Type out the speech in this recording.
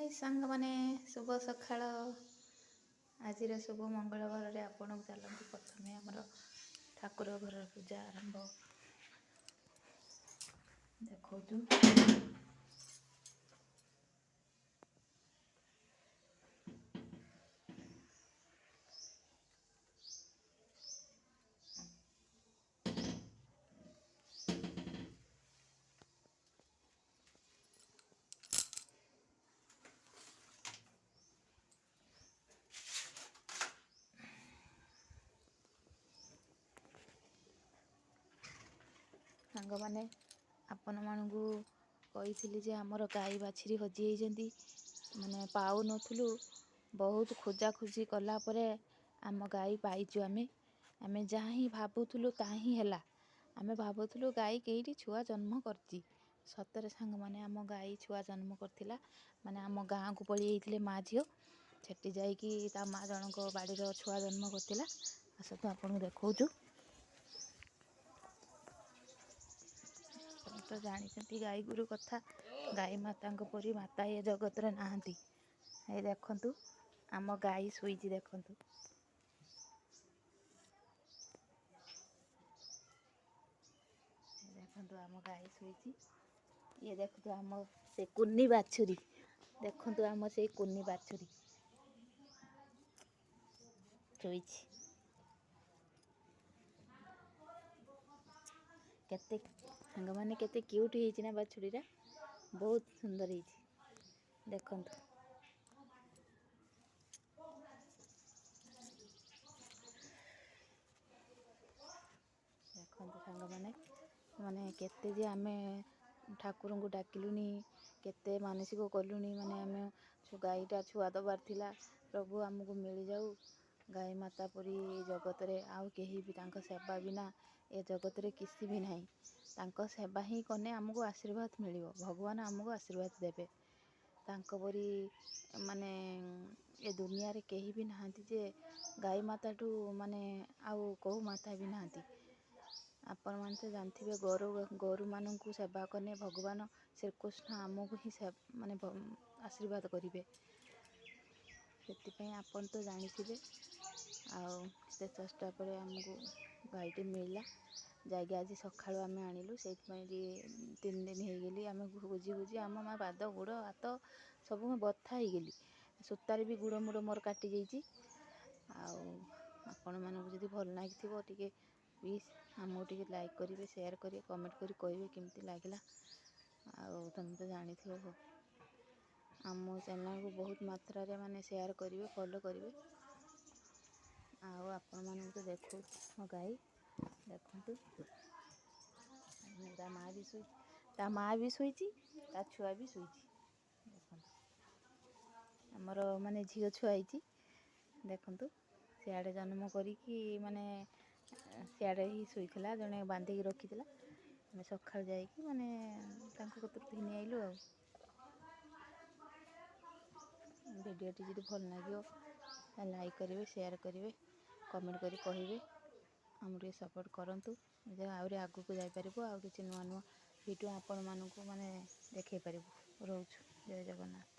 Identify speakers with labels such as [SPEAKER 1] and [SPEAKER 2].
[SPEAKER 1] High ସାଙ୍ଗମାନେ, ଶୁଭ ସକାଳ। ଆଜିର ଶୁଭ ମଙ୍ଗଳବାରରେ ଆପଣଙ୍କୁ ଚାଲନ୍ତୁ ପ୍ରଥମେ ଆମର ଠାକୁର ଘରର ପୂଜା ଆରମ୍ଭ ଦେଖଉଛୁ। ସାଙ୍ଗମାନେ, ଆପଣମାନଙ୍କୁ କହିଥିଲି ଯେ ଆମର ଗାଈ ବାଛୁରୀ ହଜିଯାଇଛନ୍ତି, ମାନେ ପାଉନଥିଲୁ। ବହୁତ ଖୋଜାଖୋଜି କଲା ପରେ ଆମ ଗାଈ ପାଇଛୁ। ଆମେ ଯାହା ହିଁ ଭାବୁଥିଲୁ ତାହା ହିଁ ହେଲା। ଆମେ ଭାବୁଥିଲୁ ଗାଈ କେଇଟି ଛୁଆ ଜନ୍ମ କରିଛି। ସତରେ ସାଙ୍ଗମାନେ, ଆମ ଗାଈ ଛୁଆ ଜନ୍ମ କରିଥିଲା। ମାନେ ଆମ ଗାଁକୁ ପଳେଇ ଯାଇଥିଲେ ମା ଝିଅ, ସେଠି ଯାଇକି ତା ମା ଜଣଙ୍କ ବାଡ଼ିର ଛୁଆ ଜନ୍ମ କରିଥିଲା। ଆସନ୍ତୁ ଆପଣଙ୍କୁ ଦେଖାଉଛୁ। ଆପଣ ତ ଜାଣିଛନ୍ତି ଗାଈ ଗୋରୁ କଥା, ଗାଈ ମାତାଙ୍କ ପରି ମାତା ଏ ଜଗତରେ ନାହାନ୍ତି। ଏଇ ଦେଖନ୍ତୁ ଆମ ଗାଈ ଶୋଇଛି, ଦେଖନ୍ତୁ। ଦେଖନ୍ତୁ ଆମ ଗାଈ ଶୋଇଛି। ଇଏ ଦେଖନ୍ତୁ ଆମ ସେ କୁନି ବାଛୁରୀ, ଦେଖନ୍ତୁ ଆମ ସେଇ କୁନି ବାଛୁରୀ ଶୋଇଛି। କେତେ ସାଙ୍ଗମାନେ, କେତେ କ୍ୟୁଟ୍ ହେଇଛି ନା ବାଛୁରୀଟା, ବହୁତ ସୁନ୍ଦର ହେଇଛି। ଦେଖନ୍ତୁ ଦେଖନ୍ତୁ ସାଙ୍ଗମାନେ, ମାନେ କେତେ ଯେ ଆମେ ଠାକୁରଙ୍କୁ ଡାକିଲୁଣି, କେତେ ମାନସିକ କଲୁଣି। ମାନେ ଆମେ ଗାଈଟା ଛୁଆ ଦେବାର ଥିଲା, ପ୍ରଭୁ ଆମକୁ ମିଳିଯାଉ। ଗାଈ ମାତା ପରି ଜଗତରେ ଆଉ କେହି ବି, ତାଙ୍କ ସେବା ବିନା ଏ ଜଗତରେ କିଛି ବି ନାହିଁ। ତାଙ୍କ ସେବା ହିଁ କଲେ ଆମକୁ ଆଶୀର୍ବାଦ ମିଳିବ, ଭଗବାନ ଆମକୁ ଆଶୀର୍ବାଦ ଦେବେ। ତାଙ୍କ ପରି ମାନେ ଏ ଦୁନିଆରେ କେହି ବି ନାହାନ୍ତି ଯେ ଗାଈ ମାତାଠୁ, ମାନେ ଆଉ କେଉଁ ମାତା ବି ନାହାନ୍ତି। ଆପଣମାନେ ତ ଜାଣିଥିବେ, ଗୋରୁମାନଙ୍କୁ ସେବା କଲେ ଭଗବାନ ଶ୍ରୀକୃଷ୍ଣ ଆମକୁ ହିଁ ମାନେ ଆଶୀର୍ବାଦ କରିବେ। ସେଥିପାଇଁ ଆପଣ ତ ଜାଣିଥିବେ। ଆଉ ଏତେ ଚେଷ୍ଟା ପରେ ଆମକୁ ଗାଈଟି ମିଳିଲା। ଯାଇକି ଆଜି ସକାଳୁ ଆମେ ଆଣିଲୁ। ସେଇଥିପାଇଁ 3 ଦିନ ହେଇଗଲି ଆମେ ବୁଝି ଆମ ମା ପାଦ ଗୋଡ଼ ହାତ ସବୁ ବଥା ହେଇଗଲି। ସୂତାରେ ବି ଗୁଡ଼ ମୁଡ଼ ମୋର କାଟି ଯାଇଛି। ଆଉ ଆପଣମାନଙ୍କୁ ଯଦି ଭଲ ଲାଗିଥିବ ଟିକେ ପ୍ଲିଜ୍ ଆମକୁ ଟିକେ ଲାଇକ୍ କରିବେ, ସେୟାର କରିବେ, କମେଣ୍ଟ କରି କହିବେ କେମିତି ଲାଗିଲା। ଆଉ ତମେ ତ ଜାଣିଥିବ, ଆମ ଚ୍ୟାନେଲକୁ ବହୁତ ମାତ୍ରାରେ ମାନେ ସେୟାର କରିବେ, ଫଲୋ କରିବେ। ଆଉ ଆପଣମାନଙ୍କୁ ତ ଦେଖାଉଛି ମୋ ଗାଈ, ଦେଖନ୍ତୁ। ତା ମା ବି ଶୋଇଛି, ତା ଛୁଆ ବି ଶୋଇଛି। ଦେଖନ୍ତୁ ଆମର ମାନେ ଝିଅ ଛୁଆ ହେଇଛି। ଦେଖନ୍ତୁ ସିଆଡ଼େ ଜନ୍ମ କରିକି, ମାନେ ସିଆଡ଼େ ହିଁ ଶୋଇଥିଲା, ଜଣେ ବାନ୍ଧିକି ରଖିଥିଲା। ଆମେ ସକାଳୁ ଯାଇକି ମାନେ ତାଙ୍କ କତିରୁ ଘିନି ଆଇଲୁ। ଆଉ ଭିଡ଼ିଓଟି ଯଦି ଭଲ ଲାଗିବ ଲାଇକ୍ କରିବେ, ସେୟାର କରିବେ, କମେଣ୍ଟ କରି କହିବେ। ଆମକୁ ଟିକେ ସପୋର୍ଟ କରନ୍ତୁ, ଆହୁରି ଆଗକୁ ଯାଇପାରିବୁ। ଆଉ କିଛି ନୂଆ ନୂଆ ଭିଡ଼ିଓ ଆପଣମାନଙ୍କୁ ମାନେ ଦେଖାଇ ପାରିବୁ। ରହୁଛୁ, ଜୟ ଜଗନ୍ନାଥ।